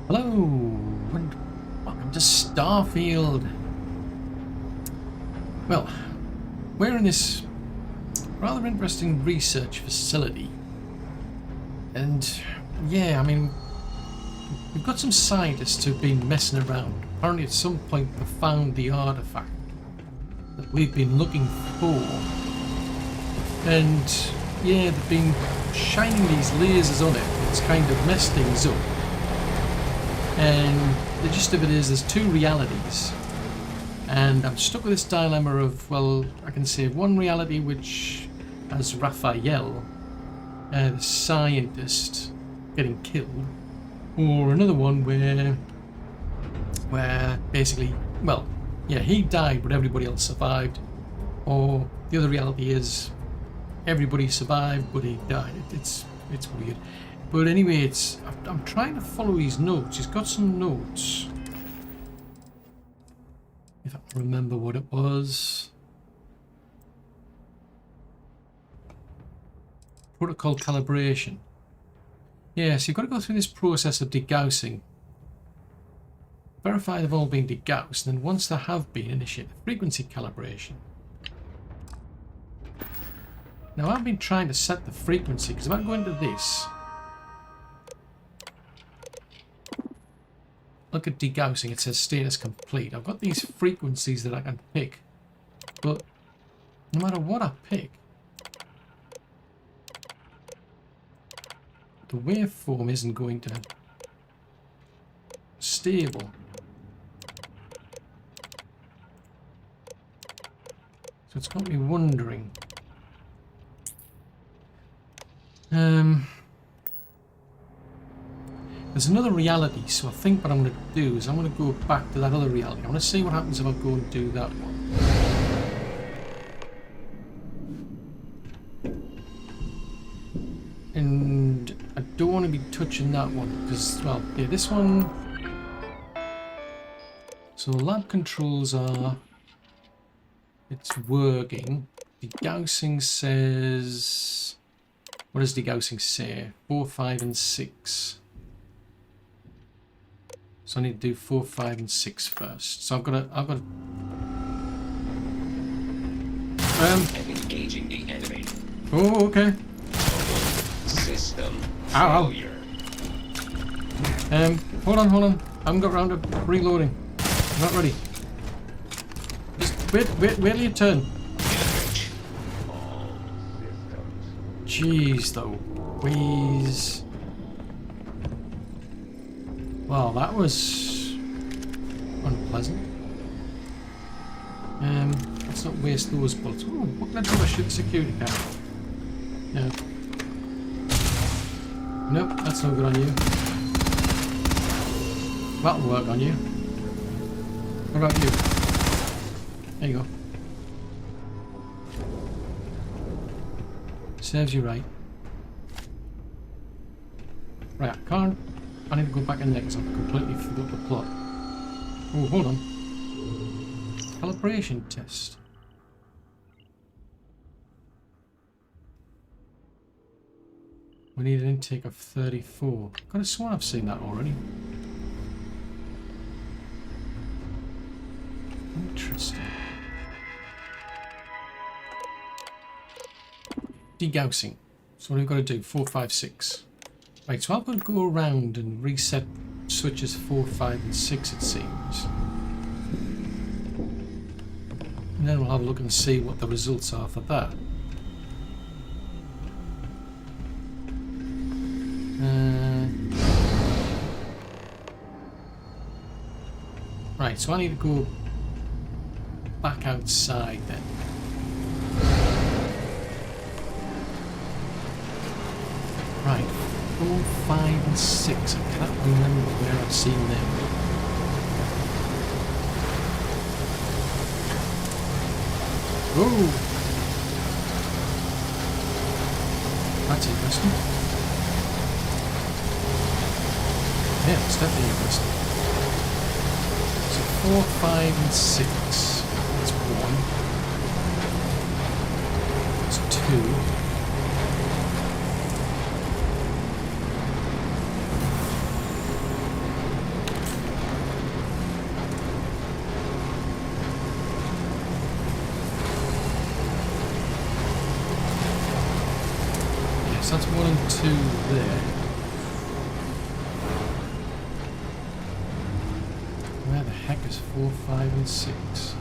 Hello, and welcome to Starfield. Well, we're in this rather interesting research facility. And yeah, I mean, we've got some scientists who've been messing around. Apparently at some point they found the artifact that we've been looking for. And yeah, they've been shining these lasers on it. It's kind of messed things up. And the gist of it is there's two realities. And I'm stuck with this dilemma of, well, I can say one reality which has Raphael, the scientist, getting killed, or another one where basically, well, yeah, he died but everybody else survived, or the other reality is everybody survived but he died. It's weird. But anyway, I'm trying to follow his notes. He's got some notes. If I can remember what it was. Protocol calibration. Yeah, so you've got to go through this process of degaussing. Verify they've all been degaussed, and then once they have been, initiate the frequency calibration. Now I've been trying to set the frequency, because if I go into this, look at degaussing, it says status complete. I've got these frequencies that I can pick, but no matter what I pick, the waveform isn't going to stable. So it's got me wondering. There's another reality, so I think what I'm going to do is I'm going to go back to that other reality. I want to see what happens if I go and do that one. And I don't want to be touching that one because, well, yeah, this one. So lab controls are, it's working. Degaussing says, what does degaussing say? 4, 5, and 6. So I need to do 4, 5, and 6 first. So I've got to. Engaging the enemy. Oh, okay. System Ow. failure. Hold on. I haven't got round to reloading. I'm not ready. Just wait till you turn. All systems. Jeez, though. Please. Well, that was unpleasant. Let's not waste those bullets. Oh, what can I do? I shoot the security camera. No. Nope, that's no good on you. That'll work on you. What about you? There you go. Serves you right. Right, I can't. I need to go back in there because I've completely forgot the plot. Oh, hold on. Calibration test. We need an intake of 34. I could have sworn I've seen that already. Interesting. Degaussing. So what have we got to do? 4, 5, 6. Right, so I've got to go around and reset switches 4, 5, and 6, it seems. And then we'll have a look and see what the results are for that. Right, so I need to go back outside then. Right, 4, 5, and 6. I can't remember where I've seen them. Oh! That's interesting. Yeah, it's definitely interesting. So 4, 5, and 6. That's 1. That's 2. 2 there. Where the heck is 4, 5, and 6?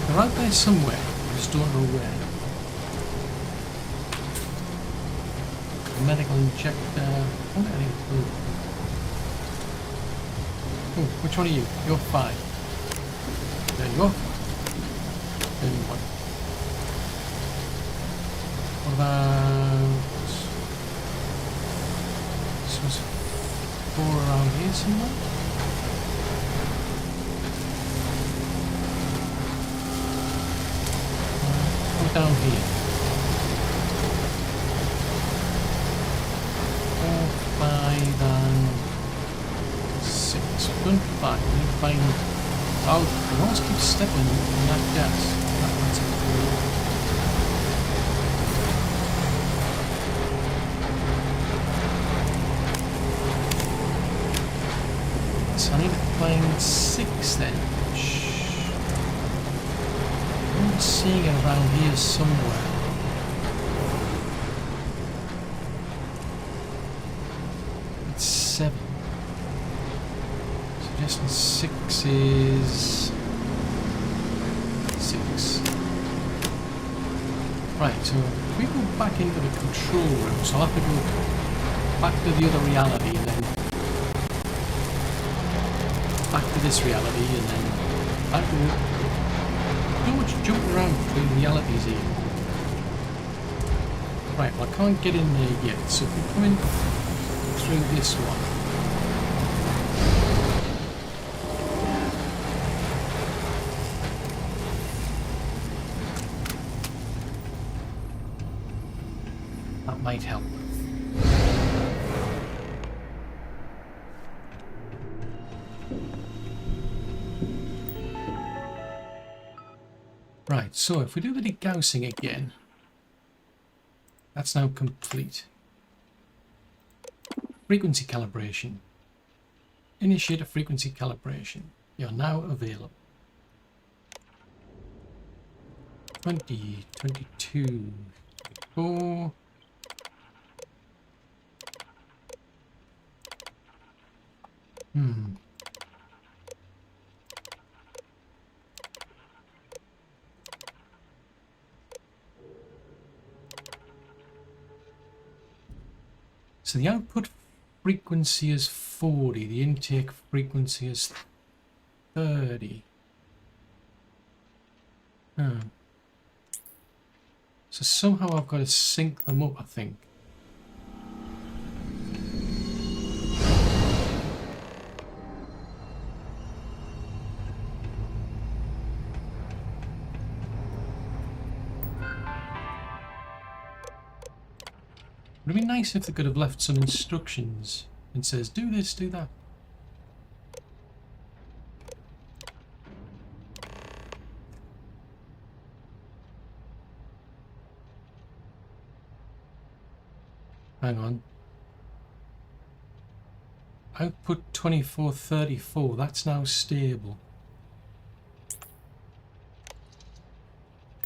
They're out there somewhere, I just don't know where. Medical injector. I don't get any clue. Oh, which one are you? You're 5. There you are. Then 1. What about... This was 4 around here somewhere? Down here. 4, 5, and 6. We've done 5. We need to find. Oh, I always keep stepping in that gas. That's cool. So I need to find 6 then. I'm seeing it around here somewhere. It's 7. Suggestion 6 is 6. Right, so if we go back into the control room, so I'll have to go back to the other reality and then back to this reality and then back to the... Too much jumping around between realities here. Right, well I can't get in there yet, so if we come in through this one. That might help. Right, so if we do the degaussing again, that's now complete. Frequency calibration. Initiate a frequency calibration. You're now available. 20, 22, 24. So the output frequency is 40, the intake frequency is 30. So somehow I've got to sync them up, I think. Would it be nice if they could have left some instructions and says, do this, do that. Hang on. Output 2434, that's now stable.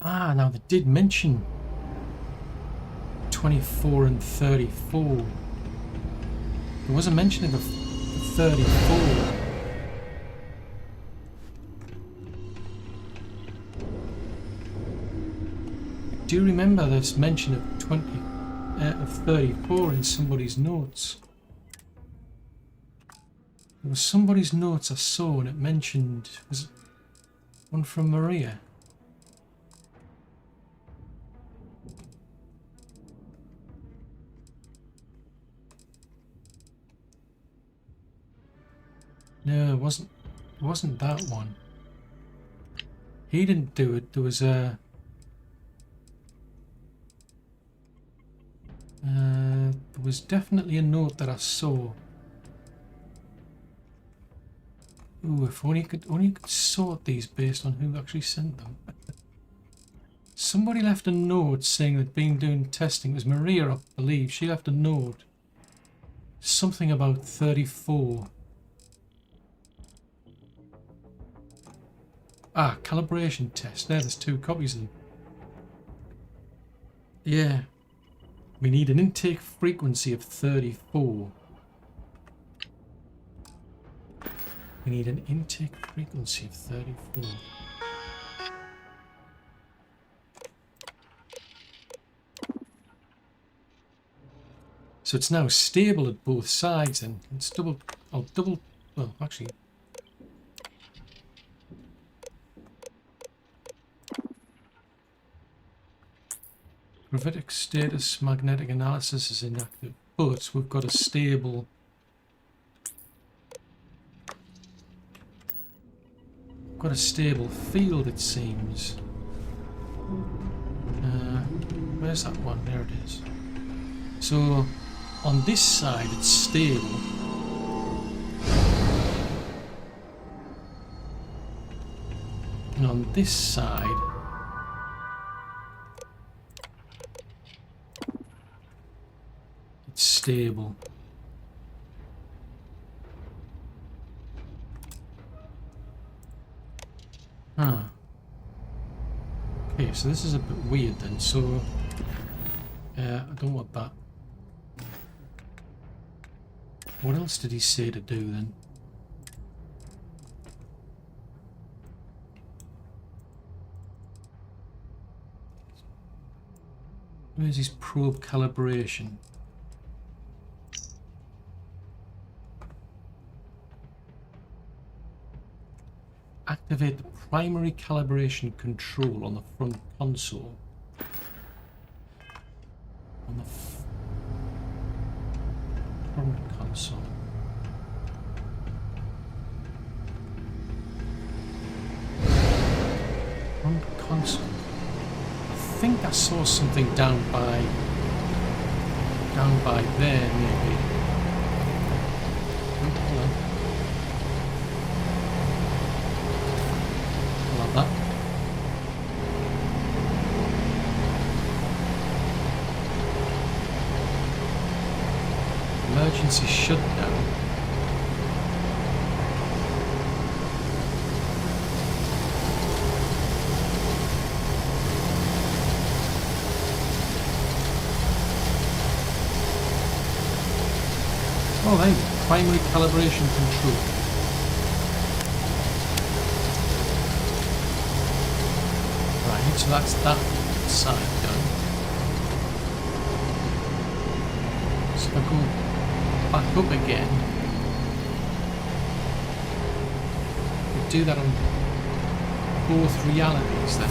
Ah, now they did mention 24 and 34. There was a mention of the 34. I do remember this mention of 34 in somebody's notes. There was somebody's notes I saw and it mentioned, was it one from Maria? No, it wasn't that one. He didn't do it. There was a there was definitely a note that I saw. Ooh, if only could sort these based on who actually sent them. Somebody left a note saying they'd been doing testing. It was Maria, I believe. She left a note. Something about 34. Ah, calibration test. There's 2 copies of them. Yeah. We need an intake frequency of 34. We need an intake frequency of 34. So it's now stable at both sides, and it's double. Well, actually. Gravitic status, magnetic analysis is inactive, but we've got a stable. Got a stable field, it seems. Where's that one? There it is. So on this side it's stable. And on this side it's stable. Huh. Okay, so this is a bit weird then. So I don't want that. What else did he say to do then? Where's his probe calibration? Activate the primary calibration control on the front console. On the front console. Front console. I think I saw something down by there maybe. Oh, hold on. That. Emergency shutdown. Oh, there you go. Primary calibration control. So that's that side done. So if I go back up again, we do that on both realities then.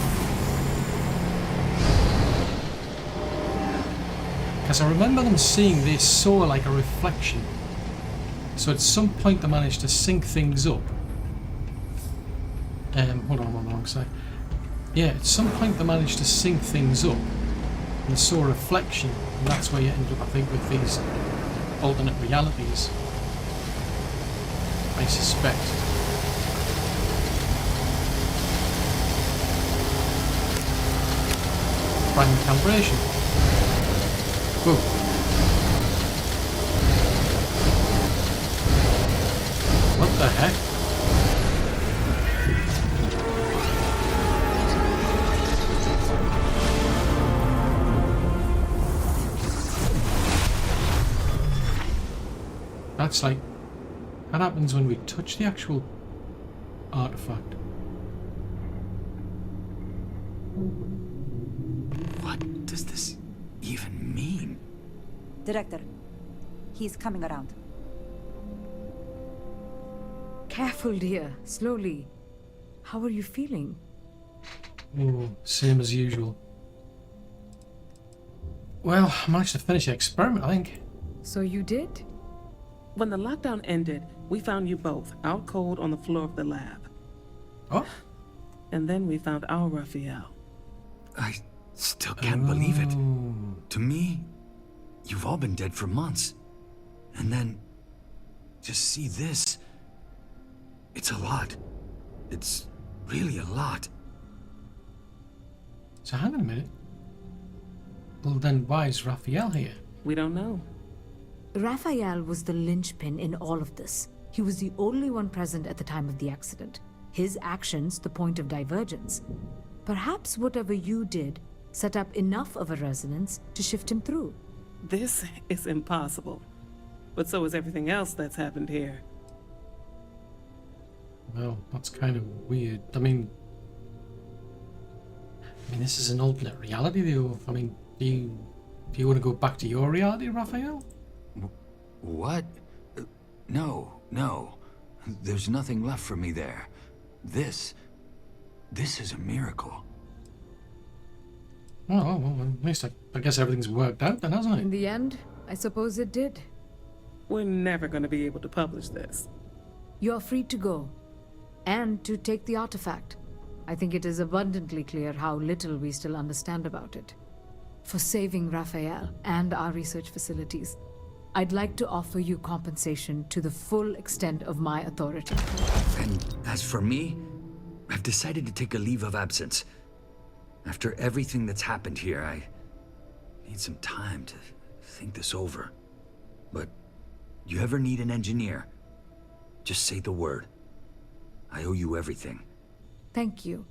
Because I remember them seeing this sort of like a reflection. So at some point they managed to sync things up. Hold on, I'm on the wrong side. Yeah, at some point they managed to sync things up and saw a reflection, and that's where you end up, I think, with these alternate realities. I suspect. Prime calibration. Whoa. What the heck? That's like, that happens when we touch the actual artifact. What does this even mean? Director, he's coming around. Careful, dear. Slowly. How are you feeling? Oh, same as usual. Well, I managed to finish the experiment, I think. So you did? When the lockdown ended, we found you both out cold on the floor of the lab. Oh? And then we found our Raphael. I still can't believe it. To me, you've all been dead for months. And then, just see this. It's a lot. It's really a lot. So hang on a minute. Well then, why is Raphael here? We don't know. Raphael was the linchpin in all of this. He was the only one present at the time of the accident. his actions the point of divergence. Perhaps whatever you did set up enough of a resonance to shift him through. This is impossible. But so is everything else that's happened here. Well, that's kind of weird. I mean, this is an alternate reality, though. I mean, do you want to go back to your reality, Raphael? What? No. There's nothing left for me there. This is a miracle. Oh, well, at least I guess everything's worked out then, hasn't In it? the end, I suppose it did. We're never going to be able to publish this. You are free to go, and to take the artifact. I think it is abundantly clear how little we still understand about it. For saving Raphael and our research facilities, I'd like to offer you compensation to the full extent of my authority. And as for me, I've decided to take a leave of absence. After everything that's happened here, I need some time to think this over. But you ever need an engineer, just say the word. I owe you everything. Thank you.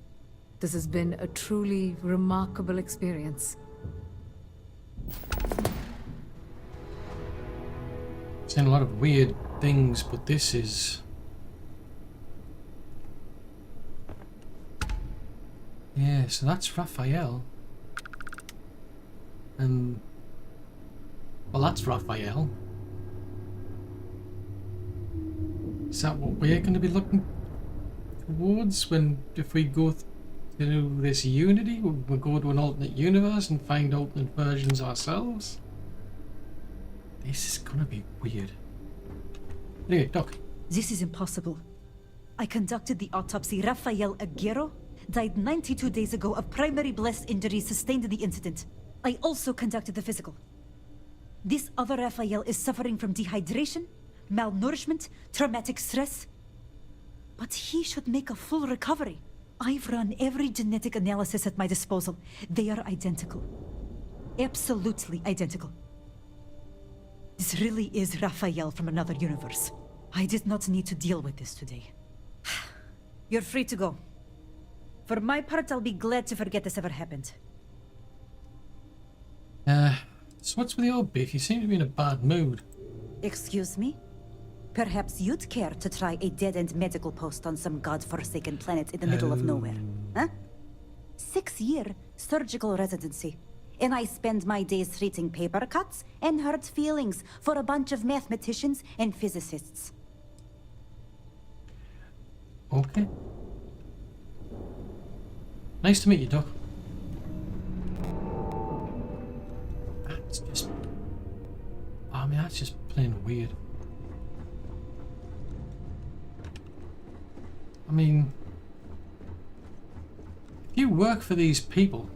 This has been a truly remarkable experience. Seen a lot of weird things, but this is... Yeah, so that's Raphael. And... well, that's Raphael. Is that what we're going to be looking towards if we go through this Unity? We'll go to an alternate universe and find alternate versions ourselves? This is going to be weird. Anyway, Doc. This is impossible. I conducted the autopsy. Rafael Aguero died 92 days ago of primary blast injuries sustained in the incident. I also conducted the physical. This other Rafael is suffering from dehydration, malnourishment, traumatic stress. But he should make a full recovery. I've run every genetic analysis at my disposal. They are identical. Absolutely identical. This really is Raphael from another universe. I did not need to deal with this today. You're free to go. For my part, I'll be glad to forget this ever happened. So what's with your beef? You seem to be in a bad mood. Excuse me? Perhaps you'd care to try a dead-end medical post on some god-forsaken planet in the middle of nowhere, huh? 6-year surgical residency. And I spend my days treating paper cuts and hurt feelings for a bunch of mathematicians and physicists. Okay. Nice to meet you, Doc. That's just... I mean, that's just plain weird. I mean... if you work for these people,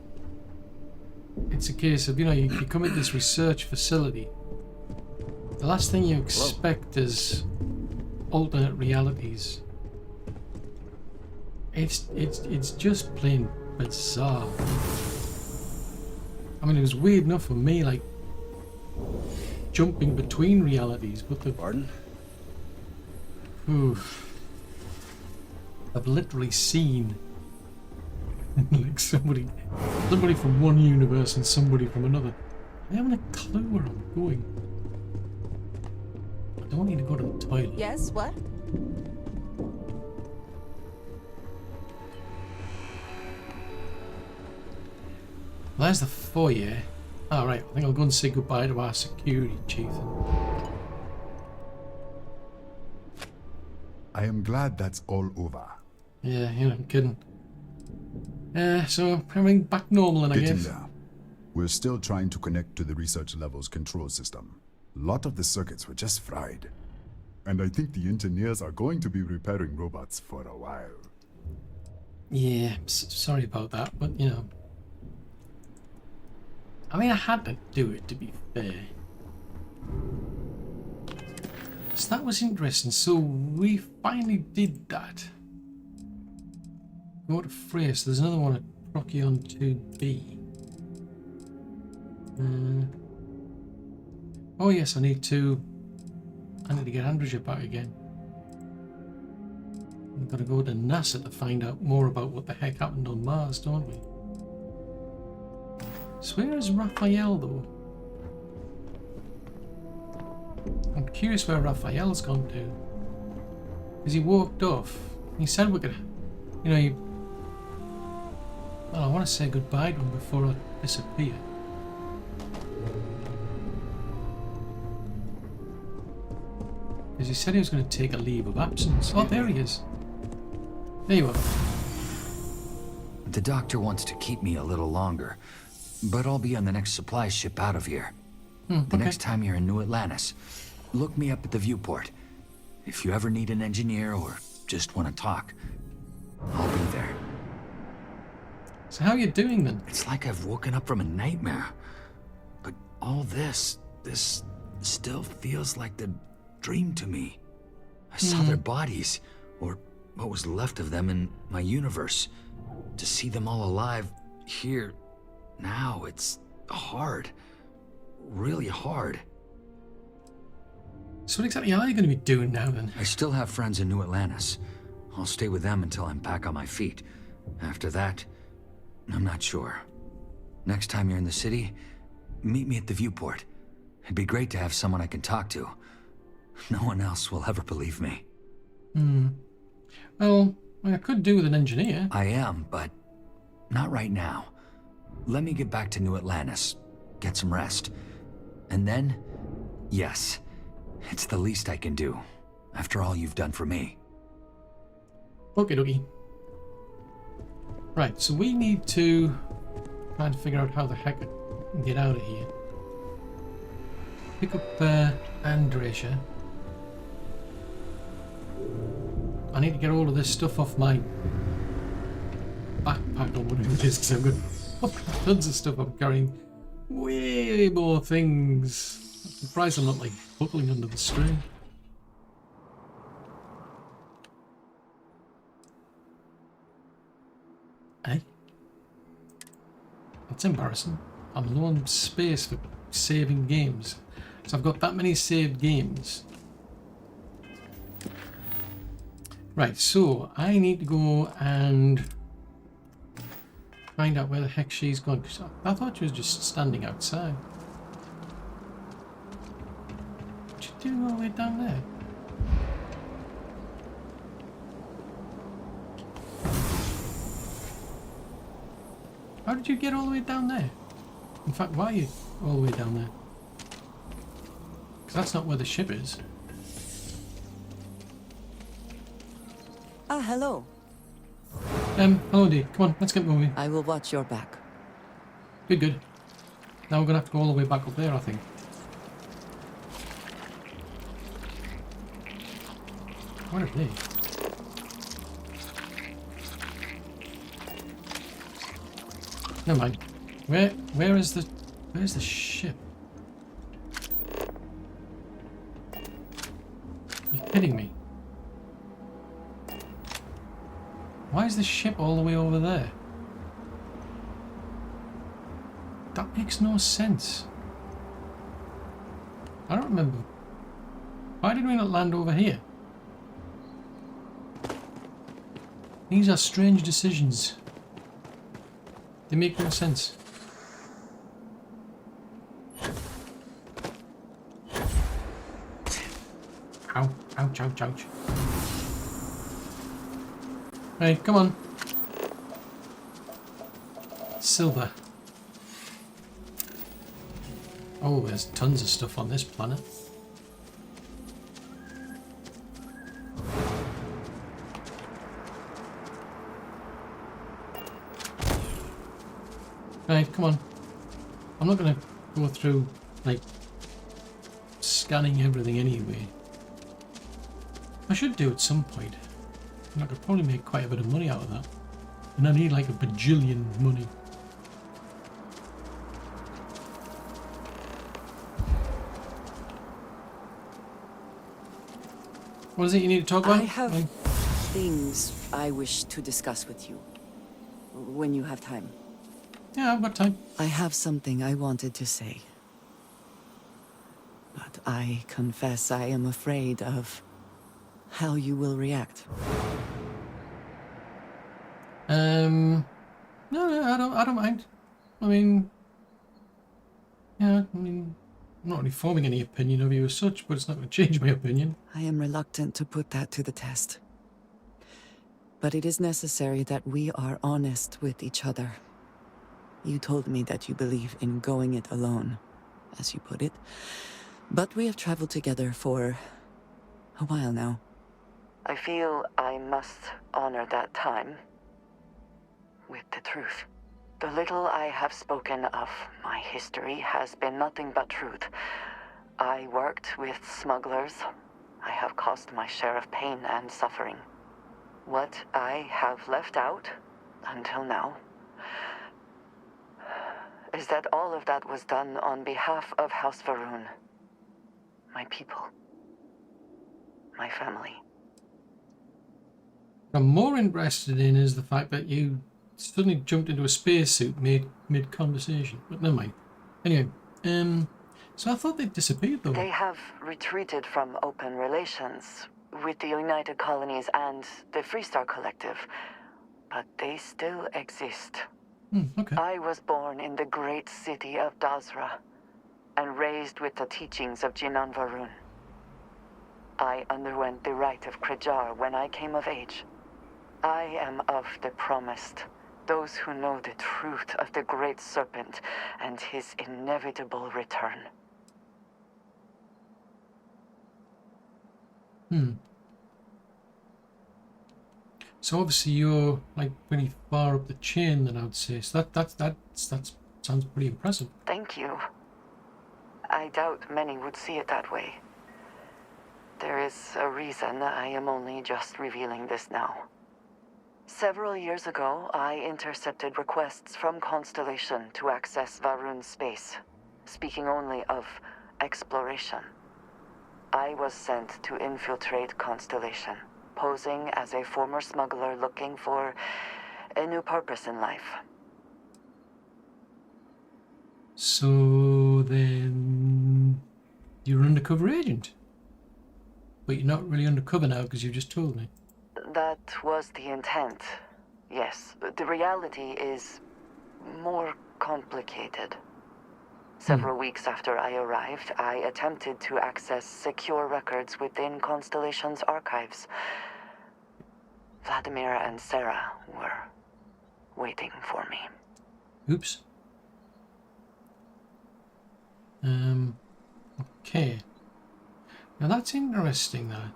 it's a case of, you come at this research facility. The last thing you expect is alternate realities. It's just plain bizarre. I mean, it was weird enough for me, like jumping between realities, but the... Pardon? Oof. I've literally seen like somebody from one universe and somebody from another. I haven't a clue where I'm going. I don't need to go to the toilet. Yes, what? There's the foyer. Alright, I think I'll go and say goodbye to our security chief. I am glad that's all over. Yeah, I'm kidding. So everything back normal, and I Getting guess. there. We're still trying to connect to the research level's control system. A lot of the circuits were just fried. And I think the engineers are going to be repairing robots for a while. Yeah, sorry about that, but I mean, I had to do it, to be fair. So that was interesting. So we finally did that. Go to Freya. So there's another one at Procyon 2B. Oh yes, I need to get Androsia back again. We've got to go to NASA to find out more about what the heck happened on Mars, don't we? So where is Raphael, though? I'm curious where Raphael's gone to. Because he walked off. He said we could... You know, well, I want to say goodbye to him before I disappear. Because he said he was going to take a leave of absence. Oh, there he is. There you are. The doctor wants to keep me a little longer, but I'll be on the next supply ship out of here. The next time you're in New Atlantis, look me up at the viewport. If you ever need an engineer or just want to talk, I'll be there. So how are you doing then? It's like I've woken up from a nightmare. But all this still feels like the dream to me. I saw their bodies, or what was left of them in my universe. To see them all alive here, now, it's hard. Really hard. So what exactly are you going to be doing now then? I still have friends in New Atlantis. I'll stay with them until I'm back on my feet. After that, I'm not sure. Next time you're in the city, meet me at the viewport. It'd be great to have someone I can talk to. No one else will ever believe me. Well, I could do with an engineer. I am, but not right now. Let me get back to New Atlantis, get some rest. And then, yes, it's the least I can do, after all you've done for me. Okie dokie. Right, so we need to try and figure out how the heck I can get out of here. Pick up Andresha. I need to get all of this stuff off my backpack or whatever it is, because I've got tons of stuff I'm carrying. Way more things. I'm surprised I'm not like buckling under the screen. Eh? That's embarrassing. I'm low on space for saving games. So I've got that many saved games. Right, so I need to go and find out where the heck she's gone. 'Cause I thought she was just standing outside. What's she doing all the way down there? How did you get all the way down there? In fact, why are you all the way down there? Because that's not where the ship is. Ah, hello. Hello dear. Come on, let's get moving. I will watch your back. Good, good. Now we're going to have to go all the way back up there, I think. What are they? Never mind. Where's the ship? Are you kidding me? Why is the ship all the way over there? That makes no sense. I don't remember. Why did we not land over here? These are strange decisions. They make no sense. Ow, ouch, ouch, ouch. Right, come on. Silver. Oh, there's tons of stuff on this planet. Right, come on. I'm not going to go through, like, scanning everything anyway. I should do at some point. And I could probably make quite a bit of money out of that. And I need like a bajillion money. What is it you need to talk about? I have things I wish to discuss with you. When you have time. Yeah, I've got time. I have something I wanted to say. But I confess I am afraid of how you will react. No, I don't mind. I mean, yeah, I mean, I'm not really forming any opinion of you as such, but it's not going to change my opinion. I am reluctant to put that to the test. But it is necessary that we are honest with each other. You told me that you believe in going it alone, as you put it. But we have traveled together for a while now. I feel I must honor that time with the truth. The little I have spoken of my history has been nothing but truth. I worked with smugglers. I have caused my share of pain and suffering. What I have left out, until now, is that all of that was done on behalf of House Va'ruun. My people. My family. What I'm more interested in is the fact that you suddenly jumped into a spacesuit mid-conversation, but never mind. Anyway, so I thought they'd disappeared though. They have retreated from open relations with the United Colonies and the Freestar Collective, but they still exist. Okay. I was born in the great city of Dazra and raised with the teachings of Jinan Va'ruun. I underwent the rite of Krejar when I came of age. I am of the promised, those who know the truth of the Great Serpent and his inevitable return. So obviously you're like pretty far up the chain, then I would say. So that sounds pretty impressive. Thank you. I doubt many would see it that way. There is a reason I am only just revealing this now. Several years ago, I intercepted requests from Constellation to access Va'ruun's space, speaking only of exploration. I was sent to infiltrate Constellation, posing as a former smuggler looking for a new purpose in life. So then you're an undercover agent. But you're not really undercover now because you just told me. That was the intent, yes. The reality is more complicated. Several weeks after I arrived, I attempted to access secure records within Constellation's archives. Vladimir and Sarah were waiting for me. Oops. Okay. Now that's interesting, that.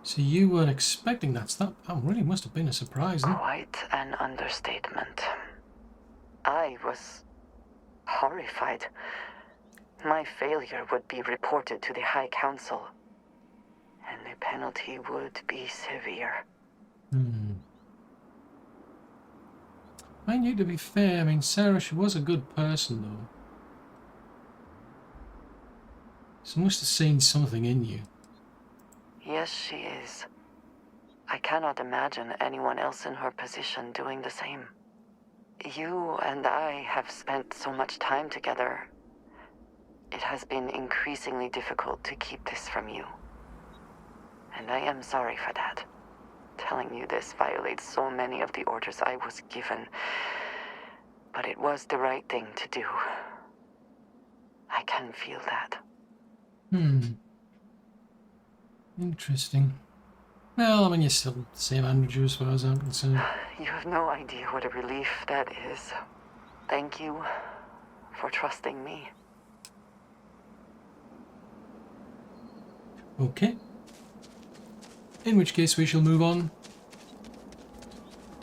So you weren't expecting that. That really must have been a surprise, then. Quite an understatement. I was horrified. My failure would be reported to the High Council, and the penalty would be severe. Mind you, to be fair, I mean, Sarah, she was a good person, though. She must have seen something in you. Yes, she is. I cannot imagine anyone else in her position doing the same. You and I have spent so much time together. It has been increasingly difficult to keep this from you. And I am sorry for that. Telling you this violates so many of the orders I was given. But it was the right thing to do. I can feel that. Interesting. Well, I mean, you're still the same Andrew as far as I'm concerned. You have no idea what a relief that is. Thank you for trusting me. Okay. In which case we shall move on.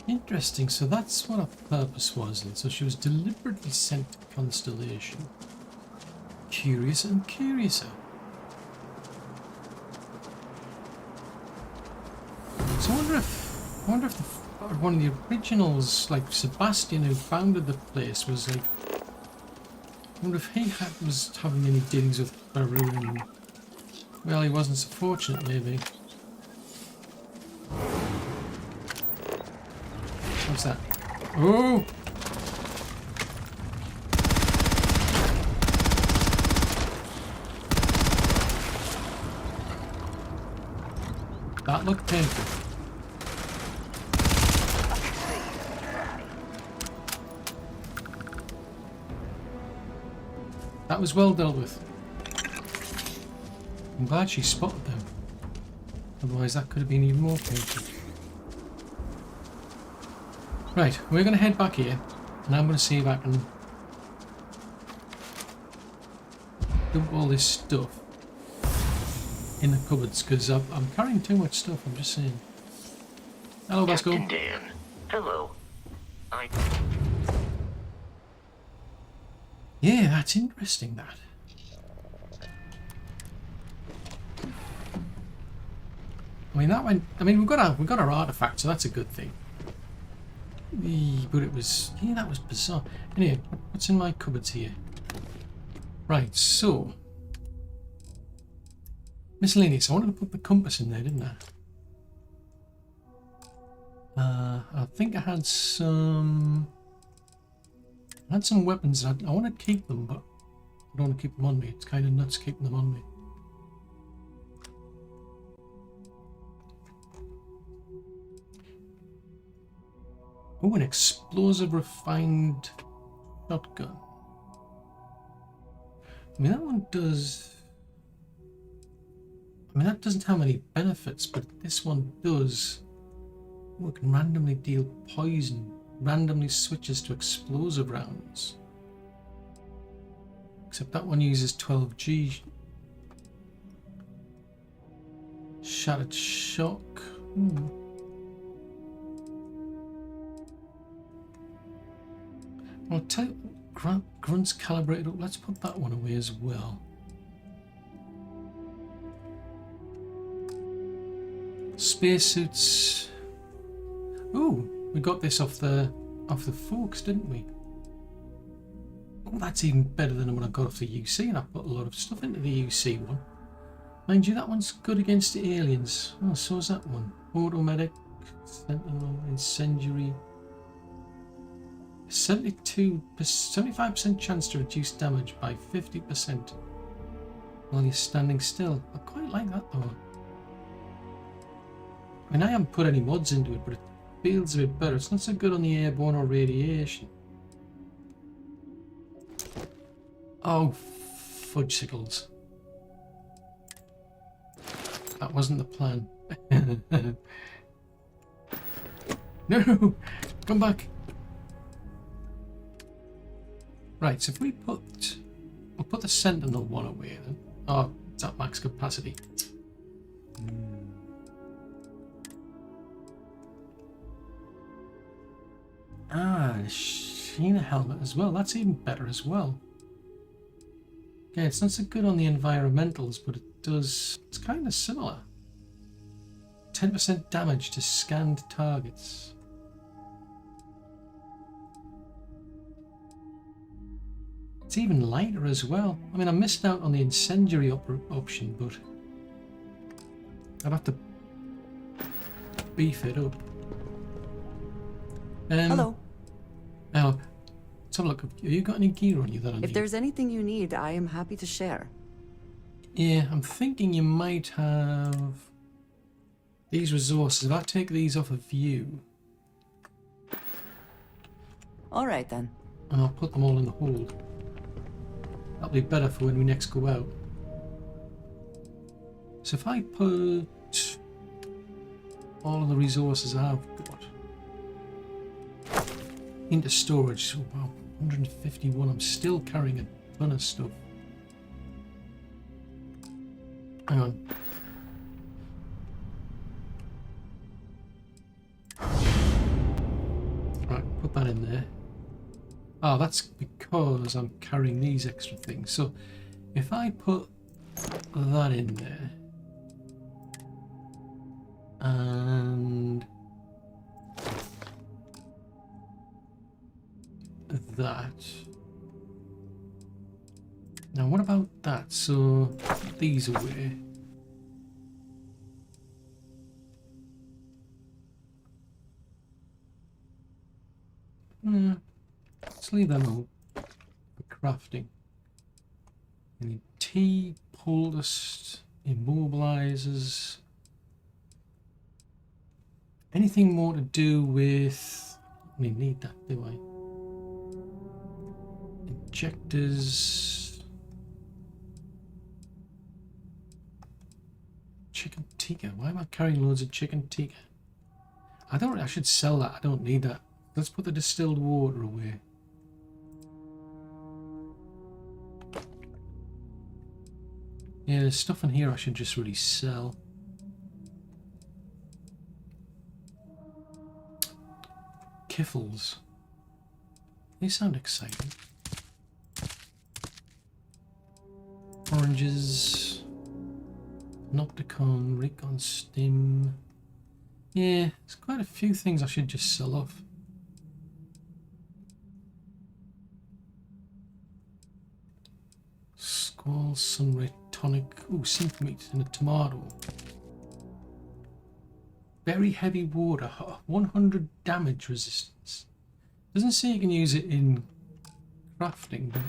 Interesting, so that's what her purpose was then. So she was deliberately sent to Constellation. Curious and curiouser. So I wonder if one of the originals, like Sebastian, who founded the place, was like. I wonder if he was having any dealings with Va'ruun. Well, he wasn't so fortunate, maybe. What's that? Oh! That looked painful. That was well dealt with. I'm glad she spotted them. Otherwise that could have been even more painful. Right, we're going to head back here. And I'm going to see if I can dump all this stuff in the cupboards. Because I'm carrying too much stuff, I'm just saying. Hello, Basco. Captain Dan. Hello. Yeah, that's interesting, that. I mean, that went... I mean, we've got our artifact, so that's a good thing. But it was... Yeah, that was bizarre. Anyway, what's in my cupboards here? Right, so... Miscellaneous. I wanted to put the compass in there, didn't I? I think I had some... I had some weapons. I want to keep them, but I don't want to keep them on me. It's kind of nuts keeping them on me. Oh, an explosive refined shotgun. I mean, that one does... I mean, that doesn't have any benefits, but this one does. Oh, it can randomly deal poison. Randomly switches to explosive rounds. Except that one uses 12G. Shattered shock. I'll tell you, Grunt's calibrated up. Let's put that one away as well. Spacesuits. Ooh, we got this off the forks, didn't we? Oh, that's even better than what I got off the UC, and I put a lot of stuff into the UC one. Mind you, that one's good against the aliens. Oh, so is that one. Automedic, Sentinel, Incendiary. 75% chance to reduce damage by 50% while you're standing still. I quite like that though. I mean, I haven't put any mods into it, but it feels a bit better. It's not so good on the airborne or radiation. Oh, fudgesicles. That wasn't the plan. No! Come back! Right, so if we we'll put the Sentinel one away then. Oh, it's at max capacity. Ah, the Sheena helmet as well. That's even better as well. Okay, it's not so good on the environmentals, but it does... It's kind of similar. 10% damage to scanned targets. It's even lighter as well. I mean, I missed out on the incendiary option, but I'd have to beef it up. Hello. Now, let's have a look. Have you got any gear on you that I need? If there's anything you need, I am happy to share. Yeah, I'm thinking you might have these resources. If I take these off of view... Alright then. And I'll put them all in the hold. That'll be better for when we next go out. So if I put all of the resources I've got into storage, oh wow, 151, I'm still carrying a ton of stuff. Hang on. Right, put that in there. Oh, that's because I'm carrying these extra things. So if I put that in there and that. Now what about that? So put these away. Let's leave them all for crafting. We need tea, pole dust, immobilizers. Anything more to do with... I mean, need that, do I? Injectors. tikka. Why am I carrying loads of chicken tikka? I should sell that. I don't need that. Let's put the distilled water away. Yeah, there's stuff in here I should just really sell. Kiffles. They sound exciting. Oranges. Nocticon, Rick on Stim. Yeah, there's quite a few things I should just sell off. Squall, Sunray Tonic. Ooh, synth meat and a tomato. Very heavy water, 100 damage resistance. Doesn't say you can use it in crafting, but...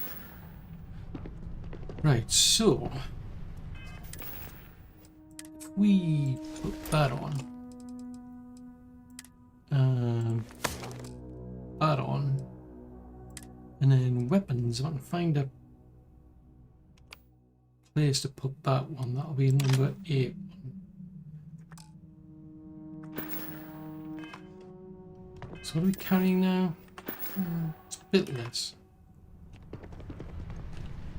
Right, so... if we put that on... that on... and then weapons, if I can find a place to put that one, that'll be number 8. So what are we carrying now? It's a bit less.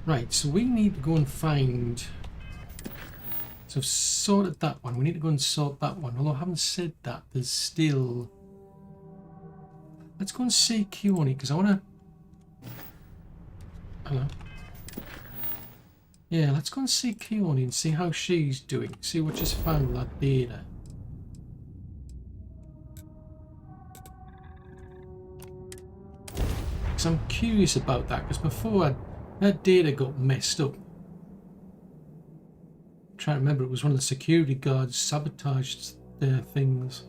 Right, so we need to go and find... So I've sorted that one. We need to go and sort that one. Although I haven't said that, there's still... Let's go and see ASUS on it, because I want to... Hello. Yeah, let's go and see ASUS on it and see how she's doing. See what she's found with that data. Because I'm curious about that, because before that data got messed up. I'm trying to remember, it was one of the security guards sabotaged their things.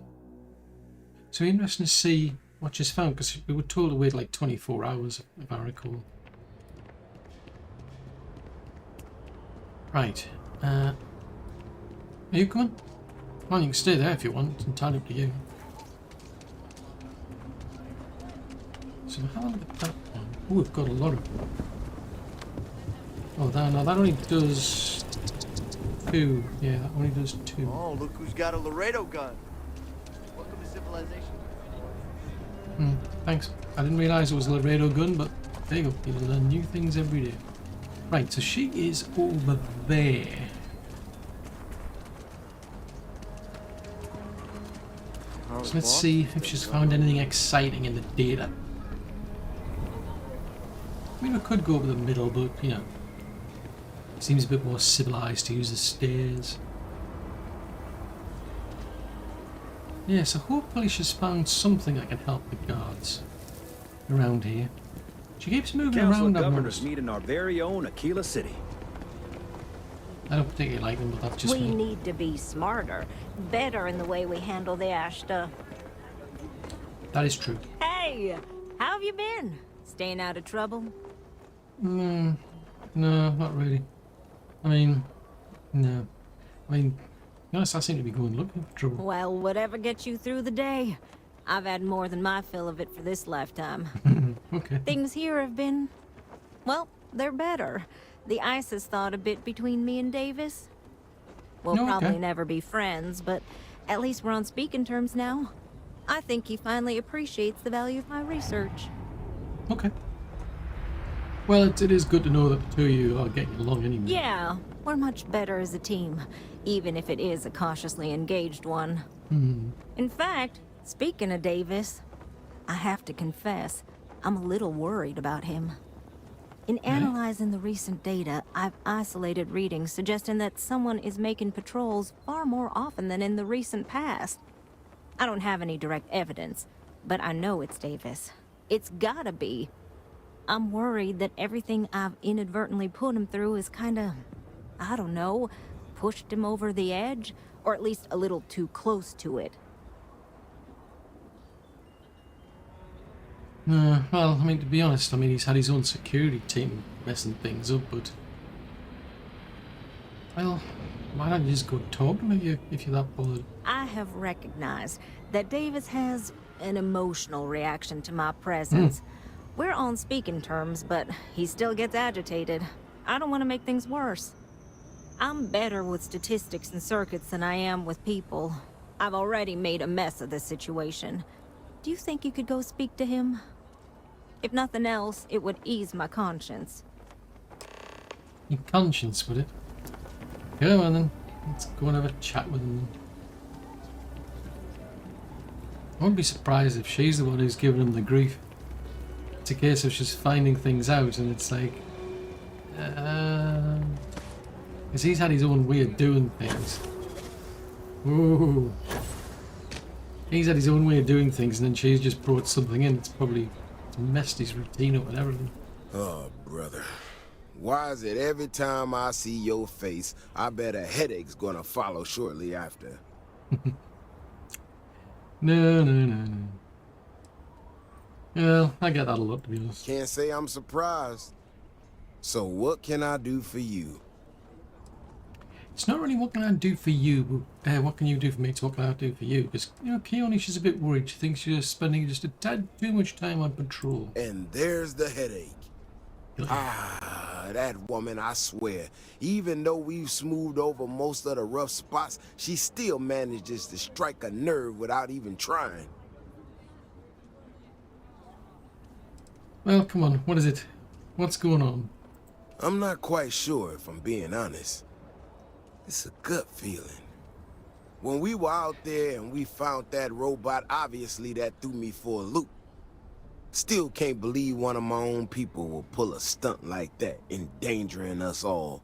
So interesting to see what she's found, because we were told to wait like 24 hours, if I recall. Right. Are you coming? Well, you can stay there if you want. It's entirely up to you. So have a look at that one. Oh, we've got a lot of... Oh, no, that only does 2. Yeah, that only does 2. Oh, look who's got a Laredo gun. Welcome to civilization. Thanks. I didn't realise it was a Laredo gun, but there you go. You learn new things every day. Right, so she is over there. So let's see if she's found anything exciting in the data. I mean, we could go over the middle, but, you know, it seems a bit more civilized to use the stairs. Yeah, so hopefully she's found something that can help the guards around here. She keeps moving around. Governors meet in our very own Aquila City. I don't particularly like them, but that's just we me. need to be smarter, better in the way we handle the ash stuff. That is true. Hey, how have you been? Staying out of trouble? No, not really. I mean, no. I mean, to be honest, I seem to be going looking for trouble. Well, whatever gets you through the day. I've had more than my fill of it for this lifetime. Okay. Things here have been, well, they're better. The ASUS thought a bit between me and Davis. We'll probably never be friends, but at least we're on speaking terms now. I think he finally appreciates the value of my research. Okay. Well, it is good to know that the two of you are getting along anyway. Yeah, we're much better as a team, even if it is a cautiously engaged one. In fact, speaking of Davis, I have to confess, I'm a little worried about him. In analyzing the recent data, I've isolated readings suggesting that someone is making patrols far more often than in the recent past. I don't have any direct evidence, but I know it's Davis. It's gotta be. I'm worried that everything I've inadvertently put him through is kinda, I don't know, pushed him over the edge, or at least a little too close to it. Well, I mean, to be honest, I mean, he's had his own security team messing things up, but... Well, why don't you just go talk to him if you're that bothered? I have recognized that Davis has an emotional reaction to my presence. We're on speaking terms, but he still gets agitated. I don't want to make things worse. I'm better with statistics and circuits than I am with people. I've already made a mess of this situation. Do you think you could go speak to him? If nothing else, it would ease my conscience. Your conscience, would it? Come on then. Let's go and have a chat with him. I wouldn't be surprised if she's the one who's giving him the grief. It's a case of she's finding things out and it's like... because he's had his own way of doing things. Ooh. He's had his own way of doing things and then she's just brought something in. It's probably messed his routine up and everything. Oh, brother. Why is it every time I see your face, I bet a headache's gonna follow shortly after? No. Well, I get that a lot, to be honest. Can't say I'm surprised. So what can I do for you? It's not really what can I do for you, but what can you do for me? It's what can I do for you? Because, you know, Keone, she's a bit worried. She thinks you're spending just a tad too much time on patrol. And there's the headache. That woman, I swear. Even though we've smoothed over most of the rough spots, she still manages to strike a nerve without even trying. Well, come on, what is it? What's going on? I'm not quite sure, if I'm being honest. It's a gut feeling. When we were out there and we found that robot, obviously that threw me for a loop. Still can't believe one of my own people will pull a stunt like that, endangering us all.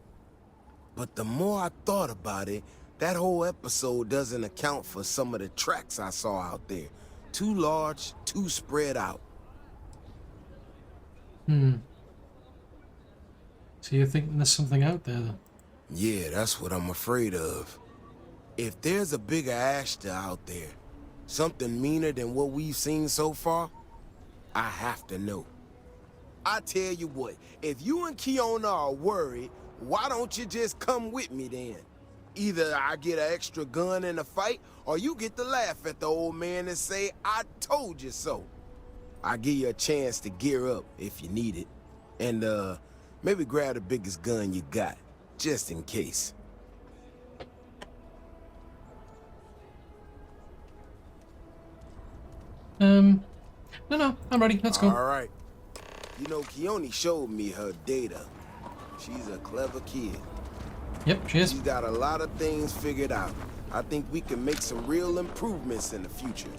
But the more I thought about it, that whole episode doesn't account for some of the tracks I saw out there. Too large, too spread out. So you're thinking there's something out there then? Yeah, that's what I'm afraid of. If there's a bigger Ashta out there, something meaner than what we've seen so far, I have to know. I tell you what, if you and Keone are worried, why don't you just come with me then? Either I get an extra gun in the fight, or you get to laugh at the old man and say, I told you so. I'll give you a chance to gear up if you need it. And maybe grab the biggest gun you got, just in case. No, I'm ready. Let's go. All right. You know, Keone showed me her data. She's a clever kid. Yep, she is. She's got a lot of things figured out. I think we can make some real improvements in the future.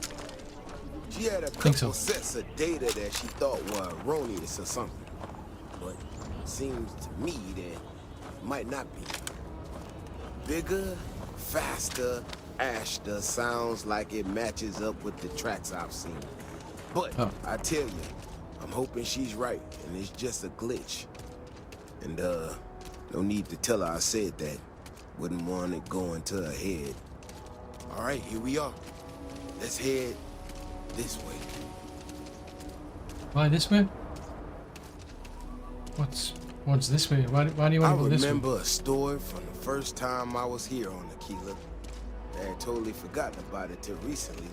She had a couple sets of data that she thought were erroneous or something. But it seems to me that it might not be. Bigger, faster, Ashta sounds like it matches up with the tracks I've seen. But I tell you, I'm hoping she's right and it's just a glitch. And no need to tell her I said that. Wouldn't want it going to her head. All right, here we are. Let's head this way. Why this way? What's this way? Why do you want to go this way? I remember a story from the first time I was here on Aquila. I had totally forgotten about it till recently.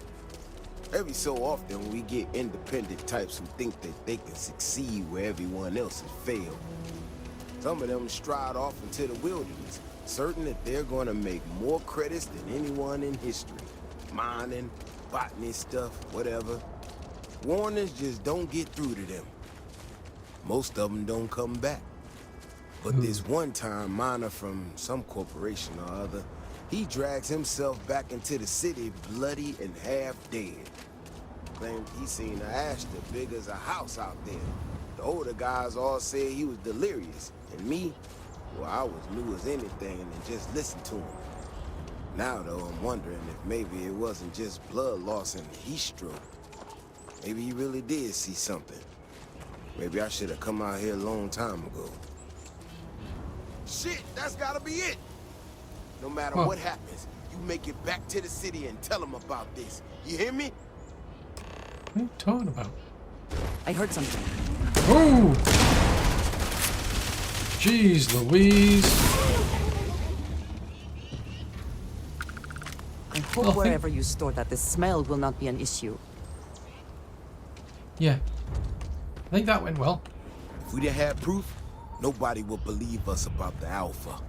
Every so often we get independent types who think that they can succeed where everyone else has failed. Some of them stride off into the wilderness, certain that they're going to make more credits than anyone in history. Mining, botany stuff, whatever. Warnings just don't get through to them. Most of them don't come back. But this one-time miner from some corporation or other, he drags himself back into the city bloody and half dead. Claimed he seen an Ashta big as a house out there. The older guys all said he was delirious. And me, well, I was new as anything and just listened to him. Now, though, I'm wondering if maybe it wasn't just blood loss and heat stroke. Maybe he really did see something. Maybe I should have come out here a long time ago. Shit, that's gotta be it! No matter what happens, you make it back to the city and tell them about this. You hear me? What are you talking about? I heard something. Oh! Jeez Louise. I hope wherever you store that, the smell will not be an issue. Yeah. I think that went well. If we didn't have proof, nobody would believe us about the Alpha.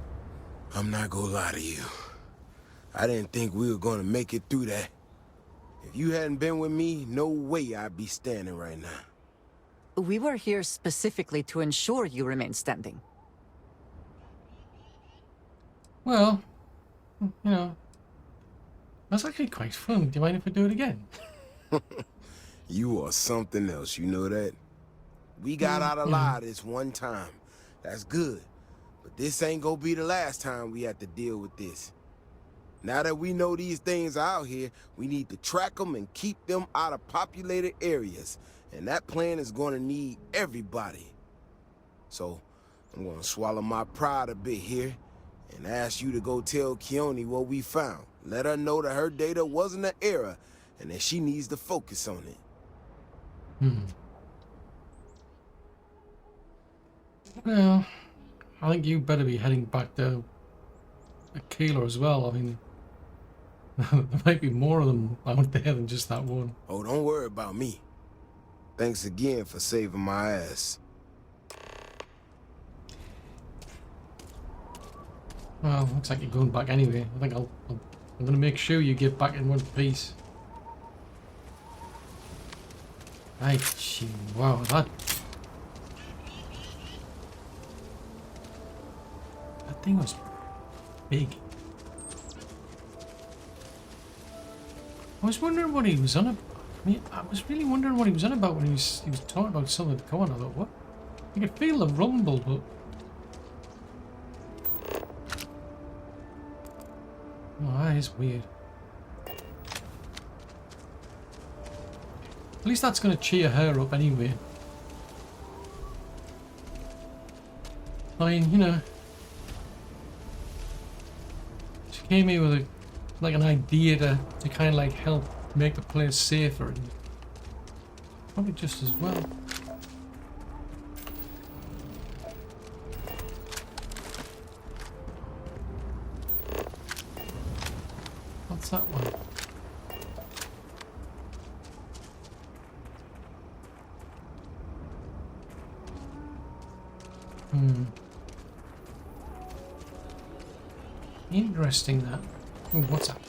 I'm not gonna lie to you. I didn't think we were gonna make it through that. If you hadn't been with me, no way I'd be standing right now. We were here specifically to ensure you remain standing. Well, you know, that's actually quite fun. Do you mind if I do it again? You are something else, you know that? We got out alive this one time. That's good. But this ain't gonna be the last time we have to deal with this. Now that we know these things are out here, we need to track them and keep them out of populated areas. And that plan is gonna need everybody. So, I'm gonna swallow my pride a bit here and ask you to go tell Keone what we found. Let her know that her data wasn't an error and that she needs to focus on it. Well, I think you better be heading back to Aquila as well. I mean, there might be more of them out there than just that one. Oh, don't worry about me. Thanks again for saving my ass. Well, looks like you're going back anyway. I think I'm going to make sure you get back in one piece. Right, gee, wow, that thing was big. I was wondering what he was on about. I mean, I was really wondering what he was on about when he was talking about something going on. I thought, what? You could feel the rumble, but oh, that is weird. At least that's going to cheer her up anyway. I mean, you know, she came here with like an idea to kind of like help make the place safer, and probably just as well. What's that one? Interesting that. Oh, what's that?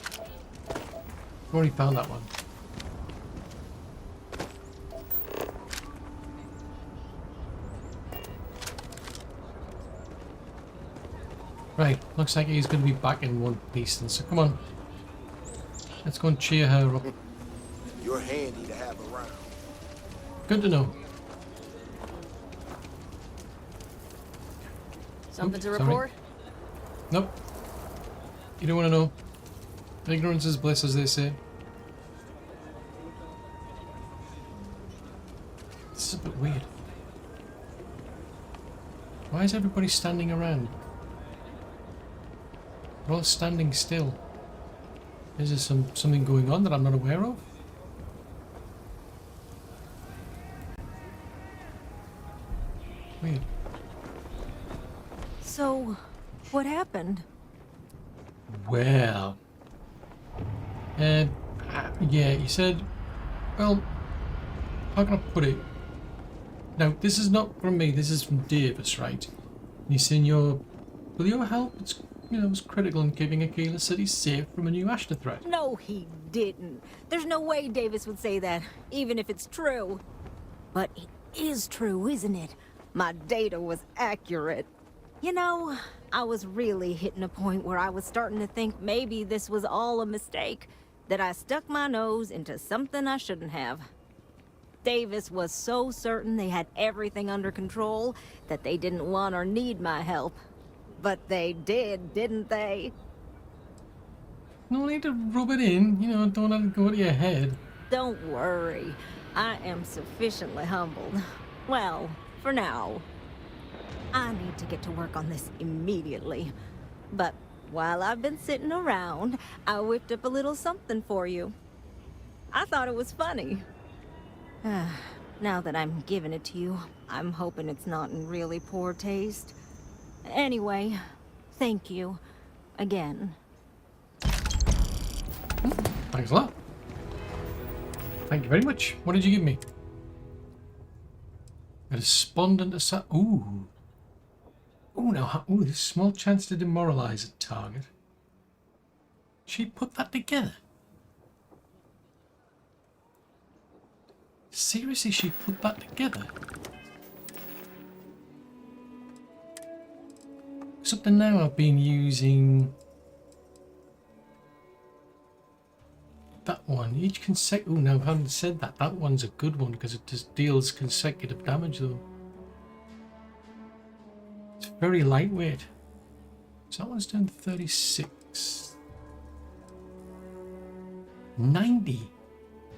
Already found that one. Right, looks like he's going to be back in one piece then, so come on. Let's go and cheer her up. You're handy to have around. Good to know. Something to Sorry. report? Nope. You don't want to know. Ignorance is bliss, as they say. This is a bit weird. Why is everybody standing around? They're all standing still. Is there something going on that I'm not aware of? Weird. So, what happened? Well, yeah, he said, well, how can I put it? Now, this is not from me, this is from Davis, right? And he's saying with your help, it's, you know, it's critical in keeping Aquila City safe from a new Ashta threat. No, he didn't. There's no way Davis would say that, even if it's true. But it is true, isn't it? My data was accurate. You know, I was really hitting a point where I was starting to think maybe this was all a mistake, that I stuck my nose into something I shouldn't have. Davis was so certain they had everything under control that they didn't want or need my help. But they did, didn't they? No need to rub it in, you know, don't let it go to your head. Don't worry, I am sufficiently humbled. Well, for now. I need to get to work on this immediately. But while I've been sitting around, I whipped up a little something for you. I thought it was funny. Now that I'm giving it to you, I'm hoping it's not in really poor taste. Anyway, thank you. Again. Thanks a lot. Thank you very much. What did you give me? A despondent aside. Ooh. Oh no! Oh, there's small chance to demoralize a target. She put that together. Seriously, she put that together. Because up to now I've been using that one. Each consecutive. Oh no, I haven't said that. That one's a good one because it just deals consecutive damage though. It's very lightweight. So that one's doing 36. 90.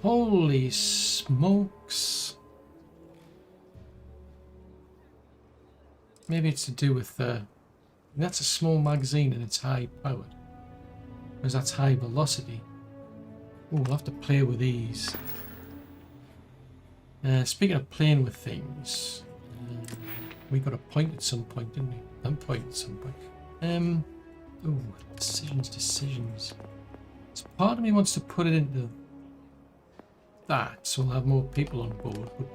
Holy smokes. Maybe it's to do with that's a small magazine and it's high powered. Whereas that's high velocity. Oh, we'll have to play with these. Speaking of playing with things, we got a point at some point, didn't we? A point at some point. Oh, decisions. So part of me wants to put it into that, so we'll have more people on board. But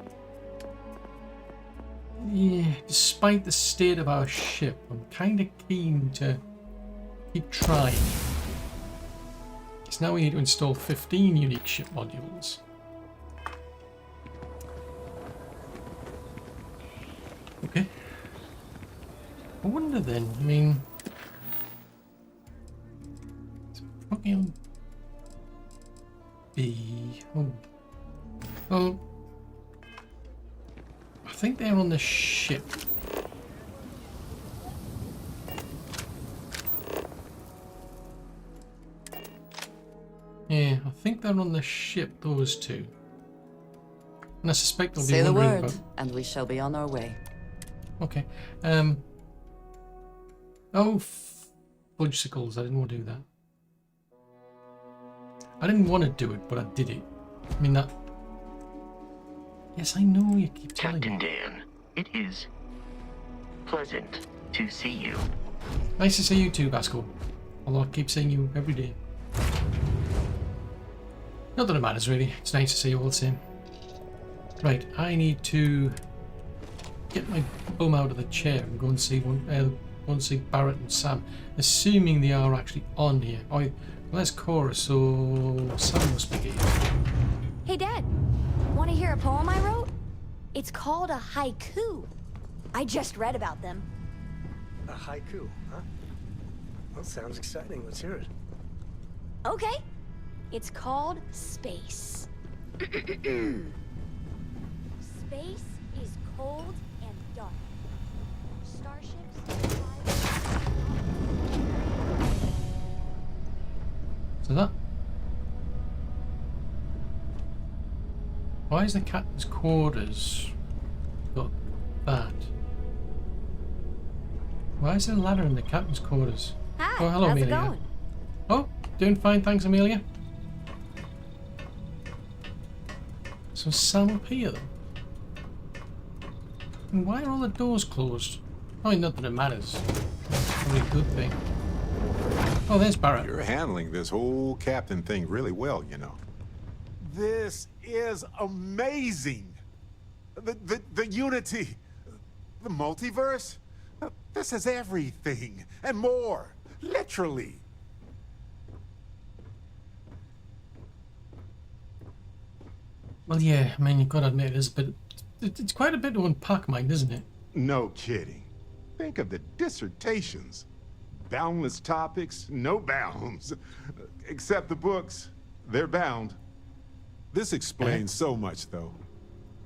yeah, despite the state of our ship, I'm kind of keen to keep trying. Because now we need to install 15 unique ship modules. Okay. I wonder then, I mean, it's probably on B. Oh. Well, I think they're on the ship. Yeah, I think they're on the ship, those two. And I suspect they'll be Say the wondering word, about... and we shall be on our way. Okay. Oh, fudgesicles, I didn't want to do that. I didn't want to do it, but I did it. I mean, that... Yes, I know you keep telling me. Captain Dan, it is pleasant to see you. Nice to see you too, Basco. Although I keep seeing you every day. Not that it matters, really. It's nice to see you all the same. Right, I need to get my bum out of the chair and go and see Barrett and Sam. Assuming they are actually on here. Oh, well, there's Cora, so Sam must be here. Hey, Dad. Want to hear a poem I wrote? It's called a haiku. I just read about them. A haiku, huh? Well, sounds exciting. Let's hear it. Okay. It's called Space. Space is cold and dark. Starships fly. So that... Why is the captain's quarters got that? Why is there a ladder in the captain's quarters? Hi, oh, hello, how's Amelia. it going? Oh, doing fine, thanks, Amelia. So Sam up here, then? And why are all the doors closed? I mean, not that it matters. Probably a good thing. Oh, there's Barrett. You're handling this whole captain thing really well, you know. This is amazing. The unity, the multiverse. This is everything and more, literally. Well, yeah, I mean, you've got to admit, it's quite a bit to unpack, mine, isn't it? No kidding. Think of the dissertations. Boundless topics, no bounds. Except the books, they're bound. This explains so much, though.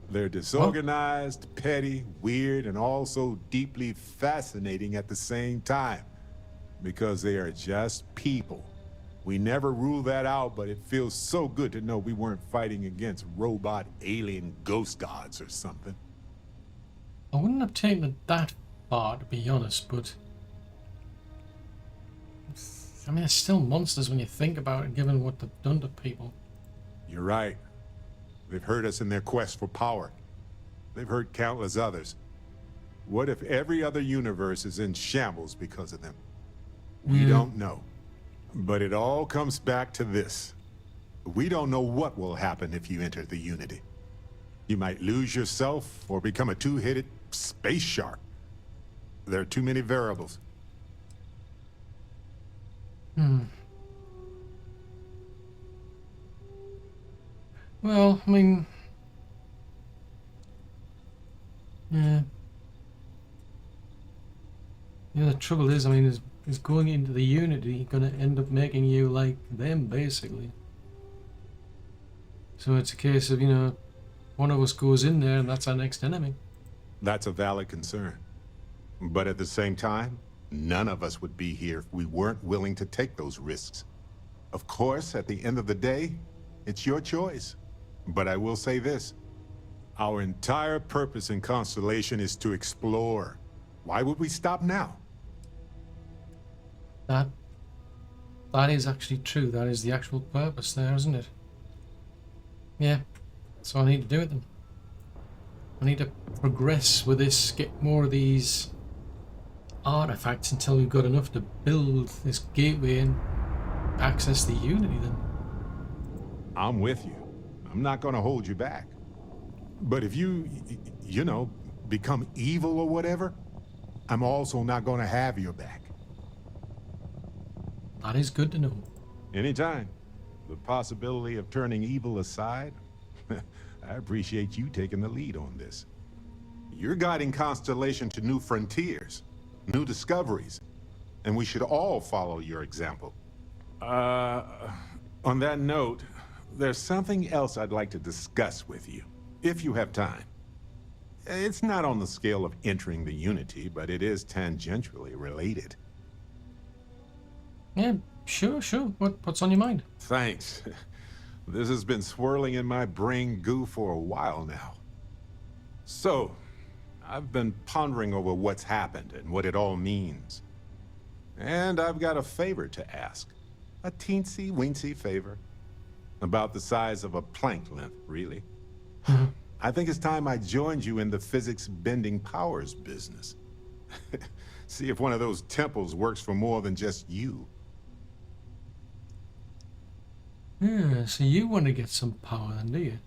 They're disorganized, petty, weird, and also deeply fascinating at the same time. Because they are just people. We never rule that out, but it feels so good to know we weren't fighting against robot alien ghost gods or something. I wouldn't have taken it that far, to be honest, but... I mean, they're still monsters when you think about it, given what they've done to people. You're right. They've hurt us in their quest for power. They've hurt countless others. What if every other universe is in shambles because of them? We don't know. But it all comes back to this. We don't know what will happen if you enter the Unity. You might lose yourself or become a two-headed space shark. There are too many variables. Well, I mean, yeah. Yeah, the trouble is, I mean, is going into the Unity going to end up making you like them, basically? So it's a case of, you know, one of us goes in there and that's our next enemy. That's a valid concern. But at the same time, none of us would be here if we weren't willing to take those risks. Of course, at the end of the day, it's your choice. But I will say this. Our entire purpose in Constellation is to explore. Why would we stop now? That is actually true. That is the actual purpose there, isn't it? Yeah. So I need to do it then. I need to progress with this, get more of these artifacts until we've got enough to build this gateway and access the Unity then. I'm with you. I'm not going to hold you back. But if you know, become evil or whatever, I'm also not going to have your back. That is good to know. Anytime. The possibility of turning evil aside, I appreciate you taking the lead on this. You're guiding Constellation to new frontiers, new discoveries, and we should all follow your example. On that note, there's something else I'd like to discuss with you, if you have time. It's not on the scale of entering the Unity, but it is tangentially related. Yeah, sure. What's on your mind? Thanks. This has been swirling in my brain goo for a while now. So, I've been pondering over what's happened and what it all means. And I've got a favor to ask. A teensy-weensy favor. About the size of a plank length, really. I think it's time I joined you in the physics-bending powers business. See if one of those temples works for more than just you. Yeah, so you want to get some power then, do you?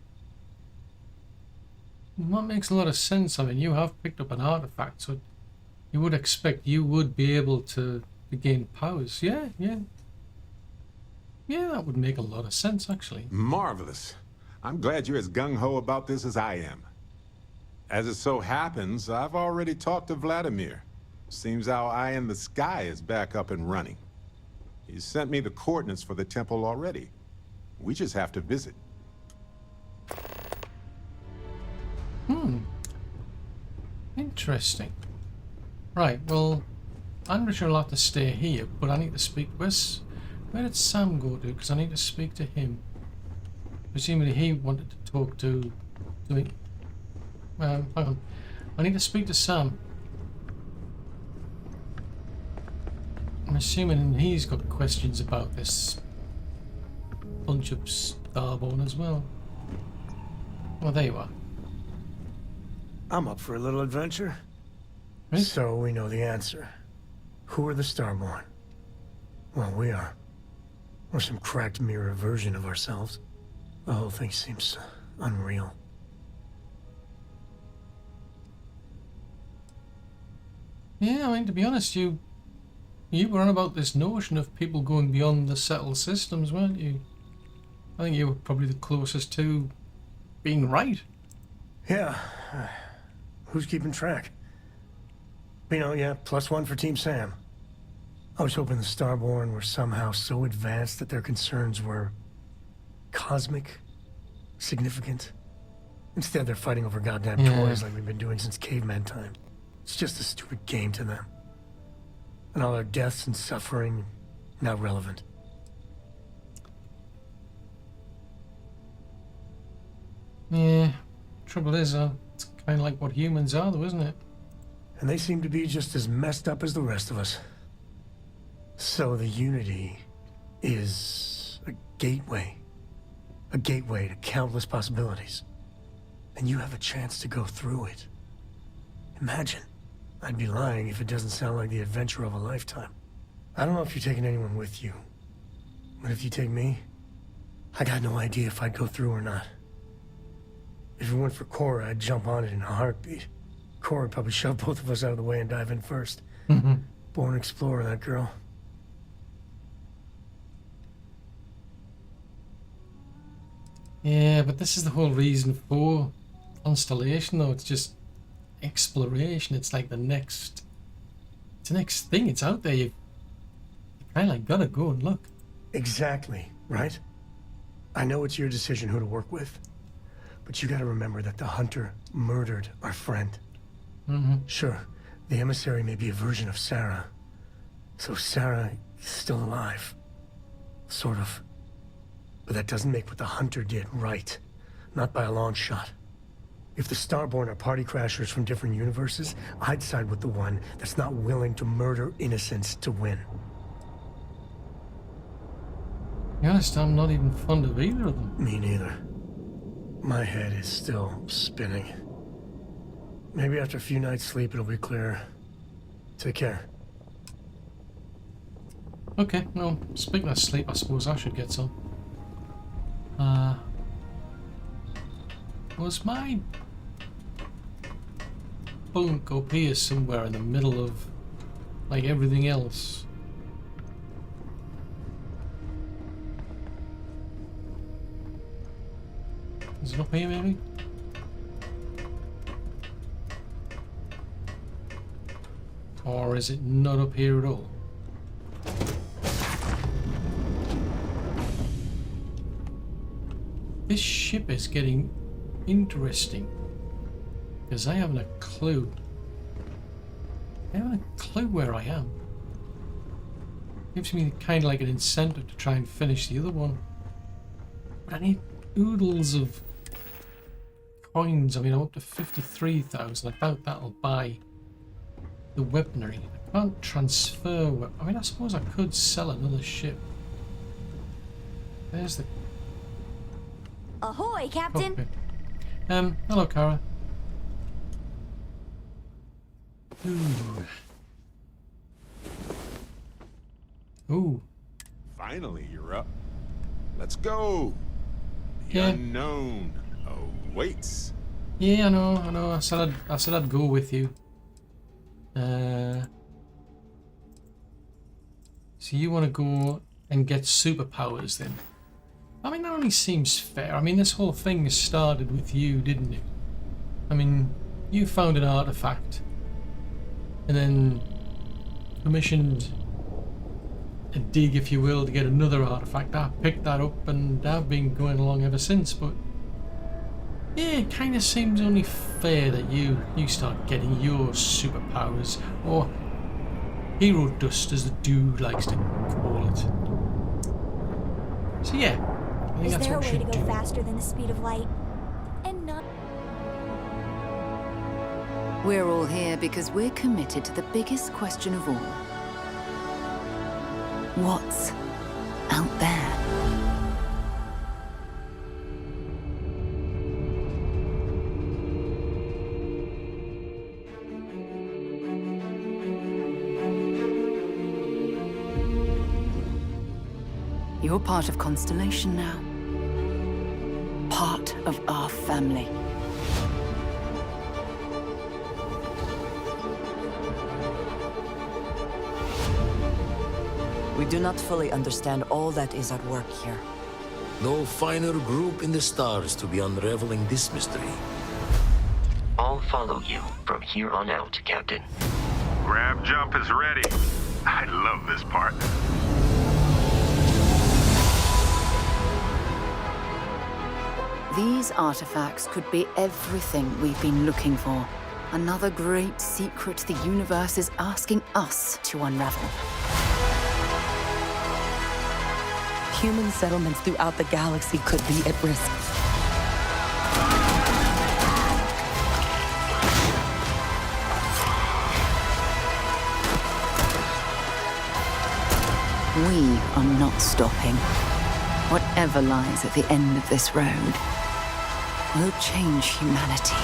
That makes a lot of sense. I mean, you have picked up an artifact, so you would expect you would be able to gain powers. Yeah, that would make a lot of sense, actually. Marvelous. I'm glad you're as gung-ho about this as I am. As it so happens, I've already talked to Vladimir. Seems our eye in the sky is back up and running. He sent me the coordinates for the temple already. We just have to visit. Interesting. Right, well, I'm not sure I'll have to stay here, but I need to speak. Where did Sam go to? Because I need to speak to him. Presumably he wanted to talk to me. Hang on. I need to speak to Sam. I'm assuming he's got questions about this bunch of Starborn as well. Well, there you are. I'm up for a little adventure. Right? So we know the answer. Who are the Starborn? Well, we are. We're some cracked mirror version of ourselves. The whole thing seems unreal. Yeah, I mean, to be honest, you were on about this notion of people going beyond the settled systems, weren't you? I think you were probably the closest to being right. Yeah. Who's keeping track? You know, yeah, +1 for Team Sam. I was hoping the Starborn were somehow so advanced that their concerns were cosmic, significant. Instead, they're fighting over goddamn toys like we've been doing since caveman time. It's just a stupid game to them. And all our deaths and suffering, not relevant. Yeah, trouble is, it's kind of like what humans are, though, isn't it? And they seem to be just as messed up as the rest of us. So the Unity is a gateway. A gateway to countless possibilities. And you have a chance to go through it. Imagine. I'd be lying if it doesn't sound like the adventure of a lifetime. I don't know if you're taking anyone with you. But if you take me, I got no idea if I'd go through or not. If it went for Cora, I'd jump on it in a heartbeat. Cora would probably shove both of us out of the way and dive in first. Born explorer, that girl. Yeah, but this is the whole reason for Constellation, though. It's just exploration. It's like the next thing. It's out there. You kind of like gotta go and look. Exactly, right? I know it's your decision who to work with, but you gotta remember that the hunter murdered our friend. Sure, the emissary may be a version of Sarah, so Sarah is still alive. Sort of. But that doesn't make what the hunter did right. Not by a long shot. If the Starborn are party crashers from different universes, I'd side with the one that's not willing to murder innocents to win. To be honest, I'm not even fond of either of them. Me neither. My head is still spinning. Maybe after a few nights sleep it'll be clearer. Take care. Okay, well, speaking of sleep, I suppose I should get some. Was my bunk up here somewhere in the middle of, like, everything else? Is it up here, maybe? Or is it not up here at all? This ship is getting interesting, because I haven't a clue. I haven't a clue where I am. Gives me kind of like an incentive to try and finish the other one. But I need oodles of coins. I mean, I'm up to 53,000. I doubt that'll buy the weaponry. I can't transfer. I mean, I suppose I could sell another ship. There's the Ahoy, Captain! cockpit. Hello, Kara. Ooh. Finally, you're up. Let's go. The Yeah. unknown awaits. Yeah, I know. I said I'd go with you. So you want to go and get superpowers then? I mean, that only seems fair. I mean, this whole thing started with you, didn't it? I mean, you found an artifact and then commissioned a dig, if you will, to get another artifact. I picked that up and I've been going along ever since, but yeah, it kind of seems only fair that you start getting your superpowers, or hero dust as the dude likes to call it. So yeah, I think Is that's there a what we way to should go do. faster than the speed of light? And not... We're all here because we're committed to the biggest question of all. What's out there? You're part of Constellation now. Part of our family. We do not fully understand all that is at work here. No finer group in the stars to be unraveling this mystery. I'll follow you from here on out, Captain. Grab jump is ready. I love this part. These artifacts could be everything we've been looking for. Another great secret the universe is asking us to unravel. Human settlements throughout the galaxy could be at risk. We are not stopping. Whatever lies at the end of this road will change humanity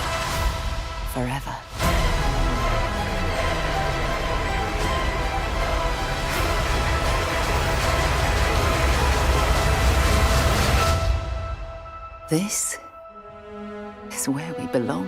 forever. This is where we belong.